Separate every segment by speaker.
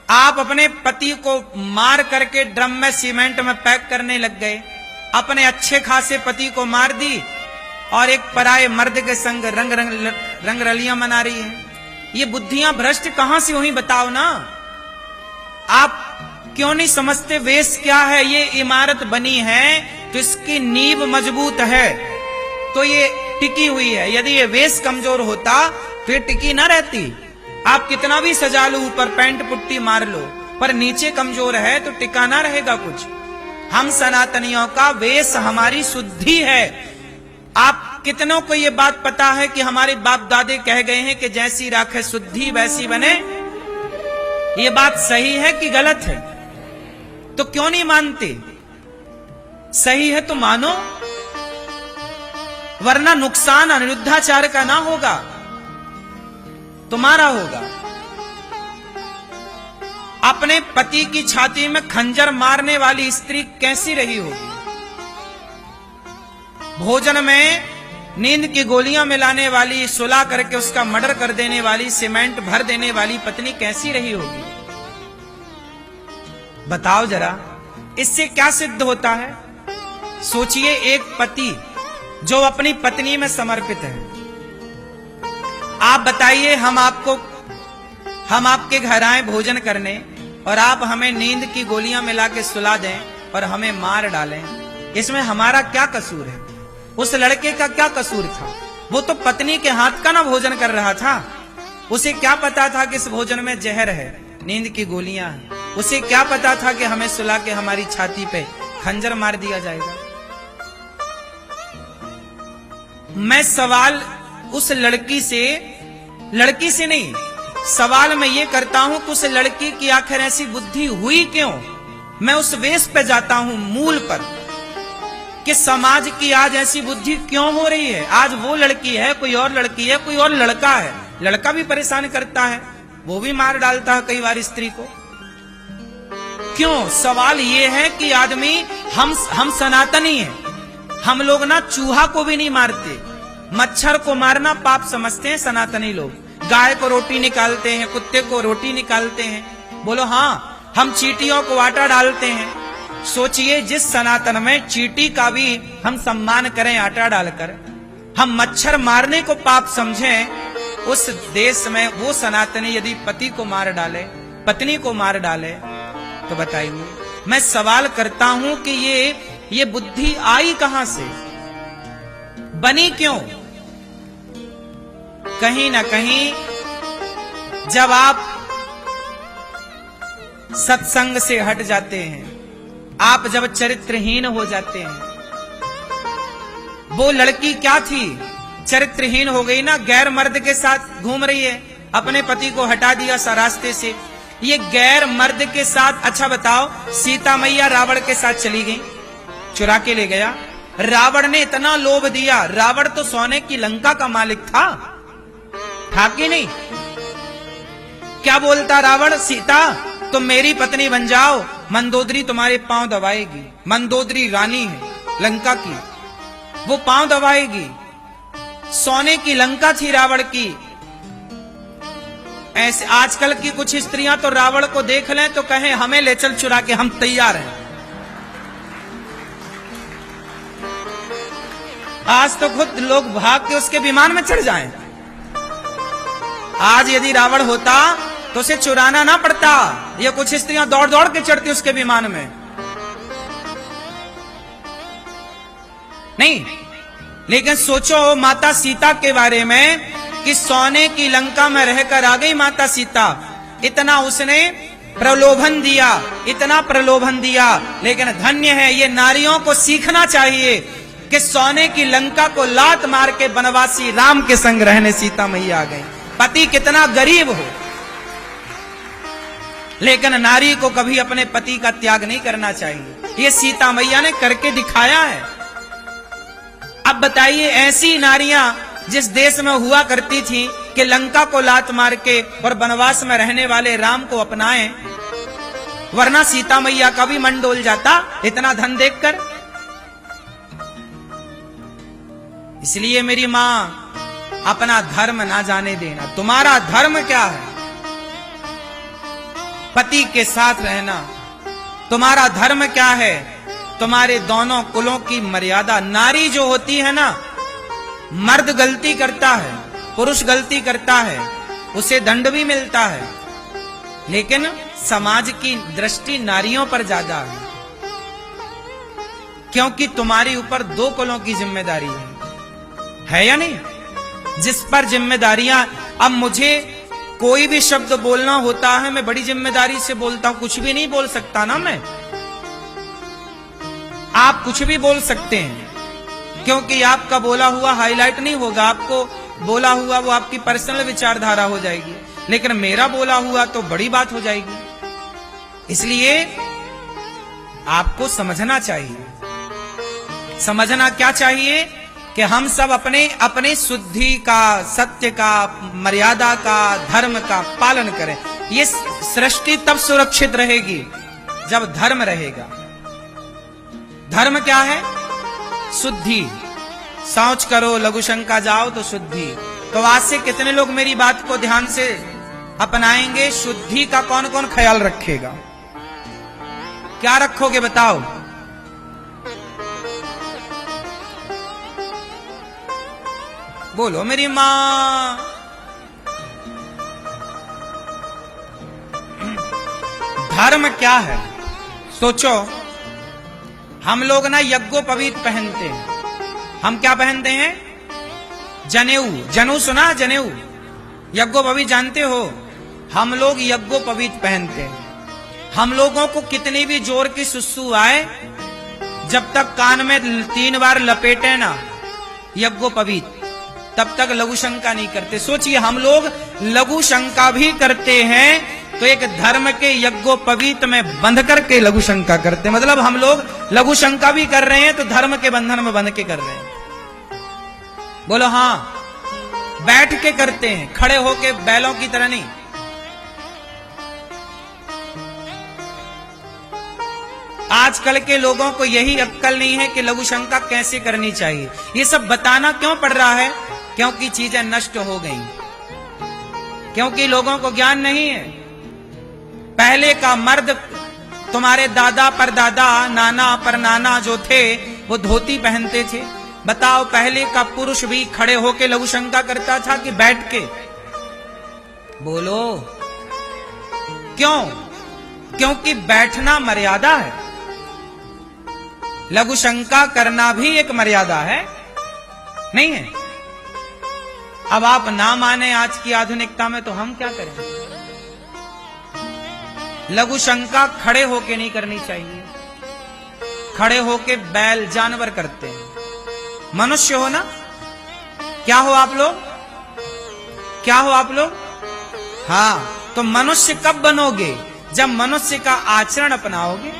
Speaker 1: आप अपने पति को मार करके ड्रम में सीमेंट में पैक करने लग गए, अपने अच्छे खासे पति को मार दी और एक पराये मर्द के संग रंग रलियां मना रही है। ये बुद्धियां भ्रष्ट कहां से हुई बताओ ना। आप क्यों नहीं समझते वेश क्या है? ये इमारत बनी है तो इसकी नींव मजबूत है तो ये टिकी हुई है। यदि ये वेश कमजोर होता तो ये टिकी ना रहती। आप कितना भी सजा लो, ऊपर पेंट पुट्टी मार लो, पर नीचे कमजोर है तो टिका ना रहेगा कुछ। हम सनातनियों का वेश हमारी शुद्धि है। आप कितनों को ये बात पता है कि हमारे बाप दादे कह गए हैं कि जैसी राखे शुद्धि वैसी बने? ये बात सही है कि गलत है? तो क्यों नहीं मानते? सही है तो मानो, वरना नुकसान अनिरुद्धाचार्य का ना होगा, तुम्हारा होगा। अपने पति की छाती में खंजर मारने वाली स्त्री कैसी रही होगी? भोजन में नींद की गोलियां मिलाने वाली, सुला करके उसका मर्डर कर देने वाली, सीमेंट भर देने वाली पत्नी कैसी रही होगी? बताओ जरा, इससे क्या सिद्ध होता है? सोचिए, एक पति जो अपनी पत्नी में समर्पित है। आप बताइए, हम आपके घर आए भोजन करने और आप हमें नींद की गोलियां मिला के सुला दें और हमें मार डालें, इसमें हमारा क्या कसूर है? उस लड़के का क्या कसूर था? वो तो पत्नी के हाथ का ना भोजन कर रहा था। उसे क्या पता था कि इस भोजन में जहर है, नींद की गोलियां हैं? उसे क्या पता था कि हमें सुला के हमारी छाती पे खंजर मार दिया जाएगा? मैं सवाल उस लड़की से नहीं, सवाल मैं ये करता हूं कि उस लड़की की आखिर ऐसी बुद्धि हुई क्यों? मैं उस वेश पे जाता हूं, मूल पर, कि समाज की आज ऐसी बुद्धि क्यों हो रही है। आज वो लड़की है, कोई और लड़की है, कोई और लड़का है। लड़का भी परेशान करता है, वो भी मार डालता है कई बार स्त्री को। क्यों? सवाल ये है कि आदमी, हम सनातनी हैं, हम लोग ना चूहा को भी नहीं मारते। मच्छर को मारना पाप समझते हैं सनातनी लोग। गाय को रोटी निकालते हैं, कुत्ते को रोटी निकालते हैं। बोलो हाँ, हम चींटियों को आटा डालते हैं। सोचिए, जिस सनातन में चींटी का भी हम सम्मान करें आटा डालकर, हम मच्छर मारने को पाप समझें, उस देश में वो सनातनी यदि पति को मार डाले, पत्नी को मार डाले, तो बताइए। मैं सवाल करता हूं कि ये बुद्धि आई कहां से, बनी क्यों? कहीं ना कहीं जब आप सत्संग से हट जाते हैं, आप जब चरित्रहीन हो जाते हैं। वो लड़की क्या थी? चरित्रहीन हो गई ना, गैर मर्द के साथ घूम रही है, अपने पति को हटा दिया सा रास्ते से। ये गैर मर्द के साथ, अच्छा बताओ, सीता मैया रावण के साथ चली गई, चुरा के ले गया। रावण ने इतना लोभ दिया, रावण तो सोने की लंका का मालिक था कि नहीं? क्या बोलता रावण? सीता तुम मेरी पत्नी बन जाओ, मंदोदरी तुम्हारे पांव दबाएगी। मंदोदरी रानी है लंका की, वो पांव दबाएगी। सोने की लंका थी रावण की। ऐसे आजकल की कुछ स्त्रियां तो रावण को देख लें तो कहें हमें ले चल चुरा के, हम तैयार हैं। आज तो खुद लोग भाग के उसके विमान में चढ़ जाएं। आज यदि रावण होता तो उसे चुराना ना पड़ता, ये कुछ स्त्रियां दौड़ दौड़ के चढ़ती उसके विमान में। नहीं, लेकिन सोचो माता सीता के बारे में कि सोने की लंका में रहकर आ गई माता सीता। इतना उसने प्रलोभन दिया, इतना प्रलोभन दिया। लेकिन धन्य है, ये नारियों को सीखना चाहिए कि सोने की लंका को लात मार के वनवासी राम के संग रहने सीता मैया आ गई। पति कितना गरीब हो, लेकिन नारी को कभी अपने पति का त्याग नहीं करना चाहिए। ये सीता मैया ने करके दिखाया है। अब बताइए, ऐसी नारियां जिस देश में हुआ करती थी कि लंका को लात मार के और वनवास में रहने वाले राम को अपनाएं, वरना सीता मैया का भी मन डोल जाता इतना धन देखकर। इसलिए मेरी मां, अपना धर्म ना जाने देना। तुम्हारा धर्म क्या है? पति के साथ रहना। तुम्हारा धर्म क्या है? तुम्हारे दोनों कुलों की मर्यादा। नारी जो होती है ना, मर्द गलती करता है, पुरुष गलती करता है, उसे दंड भी मिलता है, लेकिन समाज की दृष्टि नारियों पर ज्यादा है, क्योंकि तुम्हारे ऊपर 2 कुलों की जिम्मेदारी है या नहीं? जिस पर जिम्मेदारियां, अब मुझे कोई भी शब्द बोलना होता है, मैं बड़ी जिम्मेदारी से बोलता हूं। कुछ भी नहीं बोल सकता ना मैं। आप कुछ भी बोल सकते हैं, क्योंकि आपका बोला हुआ हाईलाइट नहीं होगा, आपको बोला हुआ वो आपकी पर्सनल विचारधारा हो जाएगी, लेकिन मेरा बोला हुआ तो बड़ी बात हो जाएगी। इसलिए आपको समझना चाहिए। समझना क्या चाहिए कि हम सब अपने अपने शुद्धि का, सत्य का, मर्यादा का, धर्म का पालन करें। ये सृष्टि तब सुरक्षित रहेगी जब धर्म रहेगा। धर्म क्या है? शुद्धि। शौच करो, लघु शंका जाओ तो शुद्धि। तो आज से कितने लोग मेरी बात को ध्यान से अपनाएंगे? शुद्धि का कौन कौन ख्याल रखेगा? क्या रखोगे बताओ? बोलो मेरी मां। धर्म क्या है? सोचो। हम लोग ना यज्ञोपवीत पहनते हैं। हम क्या पहनते हैं? जनेऊ। जनेऊ सुना? जनेऊ। यज्ञोपवीत जानते हो? हम लोग यज्ञोपवीत पहनते हैं। हम लोगों को कितनी भी जोर की सुसु आए, जब तक कान में 3 बार लपेटे ना यज्ञोपवीत, तब तक लघु शंका नहीं करते। सोचिए, हम लोग लघु शंका भी करते हैं तो एक धर्म के यज्ञोपवीत में बंध करके लघु शंका करते। मतलब हम लोग लघु शंका भी कर रहे हैं तो धर्म के बंधन में बंध के कर रहे हैं। बोलो हां। बैठ के करते हैं, खड़े होके बैलों की तरह नहीं। आजकल के लोगों को यही अक्ल नहीं है कि लघु शंका कैसे करनी चाहिए। ये सब बताना क्यों पड़ रहा है? क्योंकि चीजें नष्ट हो गई, क्योंकि लोगों को ज्ञान नहीं है। पहले का मर्द, तुम्हारे दादा परदादा, नाना परनाना जो थे, वो धोती पहनते थे। बताओ, पहले का पुरुष भी खड़े होके लघु शंका करता था कि बैठ के? बोलो क्यों? क्योंकि बैठना मर्यादा है। लघु शंका करना भी एक मर्यादा है, नहीं है? अब आप ना माने आज की आधुनिकता में, तो हम क्या करें? लघु शंका खड़े होके नहीं करनी चाहिए। खड़े होके बैल जानवर करते हैं। मनुष्य हो ना? क्या हो आप लोग? क्या हो आप लोग? हाँ, तो मनुष्य कब बनोगे? जब मनुष्य का आचरण अपनाओगे।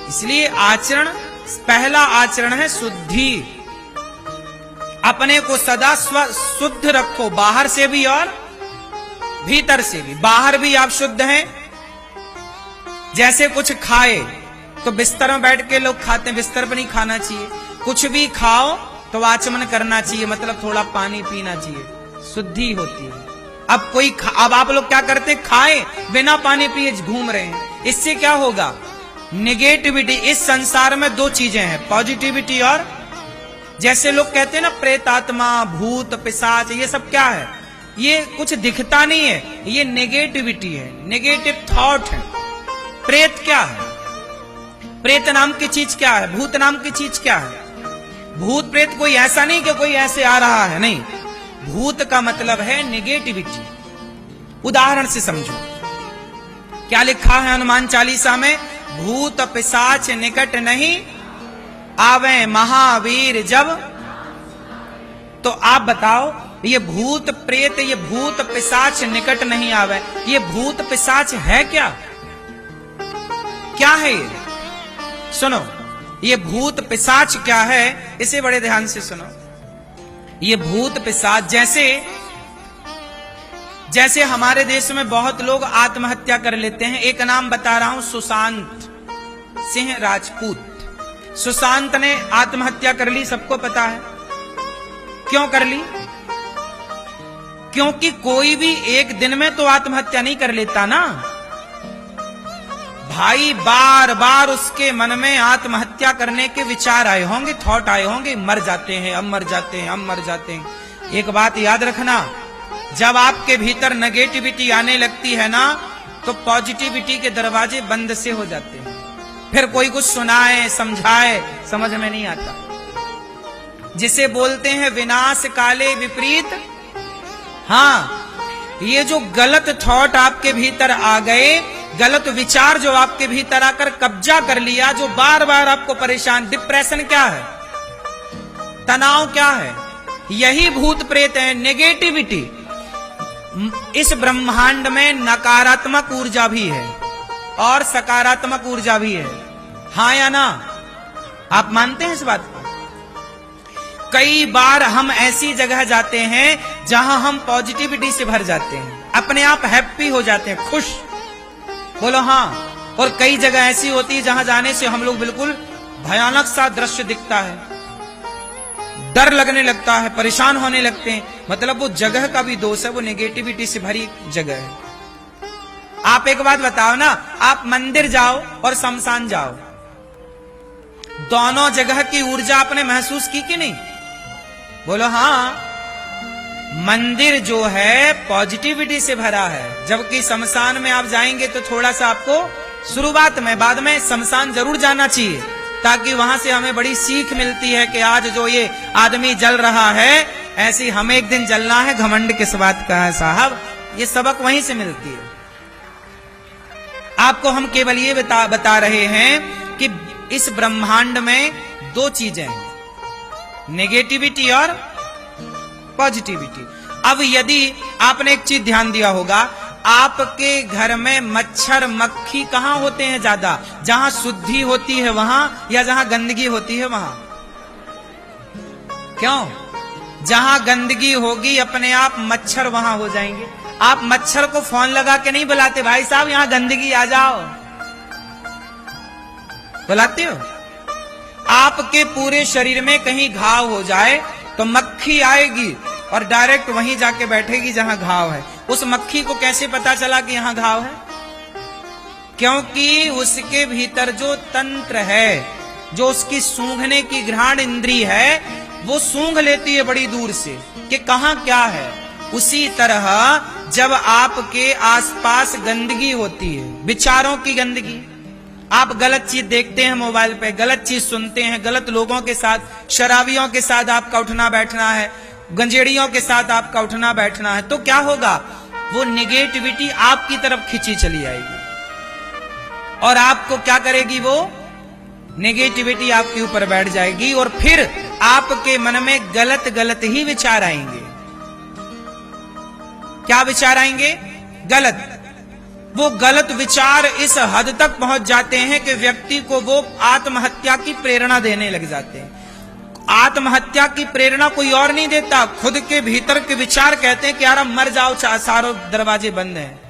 Speaker 1: इसलिए आचरण, पहला आचरण है शुद्धि। अपने को सदा शुद्ध रखो, बाहर से भी और भीतर से भी। बाहर भी आप शुद्ध हैं। जैसे कुछ खाए तो बिस्तर में बैठ के लोग खाते हैं, बिस्तर पर नहीं खाना चाहिए। कुछ भी खाओ तो आचमन करना चाहिए, मतलब थोड़ा पानी पीना चाहिए, शुद्धि होती है। अब आप लोग क्या करते हैं? खाए बिना पानी पिए घूम रहे हैं। इससे क्या होगा? नेगेटिविटी। इस संसार में 2 चीजें हैं, पॉजिटिविटी और, जैसे लोग कहते हैं ना प्रेतात्मा, भूत, पिशाच, ये सब क्या है? ये कुछ दिखता नहीं है, ये नेगेटिविटी है, नेगेटिव थॉट है। प्रेत क्या है? प्रेत नाम की चीज क्या है? भूत नाम की चीज क्या है? भूत प्रेत कोई ऐसा नहीं कि कोई ऐसे आ रहा है, नहीं। भूत का मतलब है नेगेटिविटी। उदाहरण से समझो, क्या लिखा है हनुमान चालीसा में? भूत पिशाच निकट नहीं आवे महावीर जब। तो आप बताओ, ये भूत प्रेत, ये भूत पिशाच निकट नहीं आवे, ये भूत पिशाच है क्या? क्या है ये? सुनो, ये भूत पिशाच क्या है, इसे बड़े ध्यान से सुनो। ये भूत पिशाच, जैसे हमारे देश में बहुत लोग आत्महत्या कर लेते हैं। एक नाम बता रहा हूं, सुशांत सिंह राजपूत। सुशांत ने आत्महत्या कर ली, सबको पता है। क्यों कर ली? क्योंकि कोई भी एक दिन में तो आत्महत्या नहीं कर लेता ना भाई, बार बार उसके मन में आत्महत्या करने के विचार आए होंगे, थॉट आए होंगे, मर जाते हैं, अब मर जाते हैं, अब मर जाते हैं। एक बात याद रखना, जब आपके भीतर नेगेटिविटी आने लगती है ना, तो पॉजिटिविटी के दरवाजे बंद से हो जाते हैं। फिर कोई कुछ सुनाए समझाए समझ में नहीं आता। जिसे बोलते हैं विनाश काले विपरीत। हाँ, ये जो गलत थॉट आपके भीतर आ गए, गलत विचार जो आपके भीतर आकर कब्जा कर लिया, जो बार बार आपको परेशान, डिप्रेशन क्या है, तनाव क्या है, यही भूत प्रेत है, नेगेटिविटी। इस ब्रह्मांड में नकारात्मक ऊर्जा भी है और सकारात्मक ऊर्जा भी है, हाँ या ना? आप मानते हैं इस बात को? कई बार हम ऐसी जगह जाते हैं जहां हम पॉजिटिविटी से भर जाते हैं, अपने आप हैप्पी हो जाते हैं, खुश, बोलो हाँ। और कई जगह ऐसी होती है जहां जाने से हम लोग बिल्कुल भयानक सा दृश्य दिखता है, डर लगने लगता है, परेशान होने लगते हैं। मतलब वो जगह का भी दोष है, वो नेगेटिविटी से भरी जगह है। आप एक बात बताओ ना, आप मंदिर जाओ और शमशान जाओ, दोनों जगह की ऊर्जा आपने महसूस की कि नहीं? बोलो हाँ। मंदिर जो है पॉजिटिविटी से भरा है, जबकि शमशान में आप जाएंगे तो थोड़ा सा आपको शुरुआत में, बाद में शमशान जरूर जाना चाहिए, ताकि वहां से हमें बड़ी सीख मिलती है कि आज जो ये आदमी जल रहा है, ऐसी हमें एक दिन जलना है। घमंड किस बात का है साहब, ये सबक वहीं से मिलती है। आपको हम केवल ये बता रहे हैं कि इस ब्रह्मांड में दो चीजें हैं, नेगेटिविटी और पॉजिटिविटी। अब यदि आपने एक चीज ध्यान दिया होगा, आपके घर में मच्छर मक्खी कहां होते हैं ज्यादा? जहां शुद्धि होती है वहां, या जहां गंदगी होती है वहां? क्यों? जहां गंदगी होगी अपने आप मच्छर वहां हो जाएंगे। आप मच्छर को फोन लगा के नहीं बुलाते, भाई साहब यहां गंदगी आ जाओ, बुलाते हो? आपके पूरे शरीर में कहीं घाव हो जाए तो मक्खी आएगी और डायरेक्ट वहीं जाके बैठेगी जहां घाव है। उस मक्खी को कैसे पता चला कि यहां घाव है? क्योंकि उसके भीतर जो तंत्र है, जो उसकी सूंघने की घ्राण इंद्री है, वो सूंघ लेती है बड़ी दूर से कि कहां क्या है। उसी तरह जब आपके आसपास गंदगी होती है, विचारों की गंदगी, आप गलत चीज देखते हैं मोबाइल पे, गलत चीज सुनते हैं, गलत लोगों के साथ, शराबियों के साथ आपका उठना बैठना है, गंजेड़ियों के साथ आपका उठना बैठना है, तो क्या होगा? वो नेगेटिविटी आपकी तरफ खींची चली आएगी और आपको क्या करेगी? वो नेगेटिविटी आपके ऊपर बैठ जाएगी और फिर आपके मन में गलत गलत ही विचार आएंगे। क्या विचार आएंगे? गलत। वो गलत विचार इस हद तक पहुंच जाते हैं कि व्यक्ति को वो आत्महत्या की प्रेरणा देने लग जाते हैं। आत्महत्या की प्रेरणा कोई और नहीं देता, खुद के भीतर के विचार कहते हैं कि यार मर जाओ, सारे दरवाजे बंद हैं।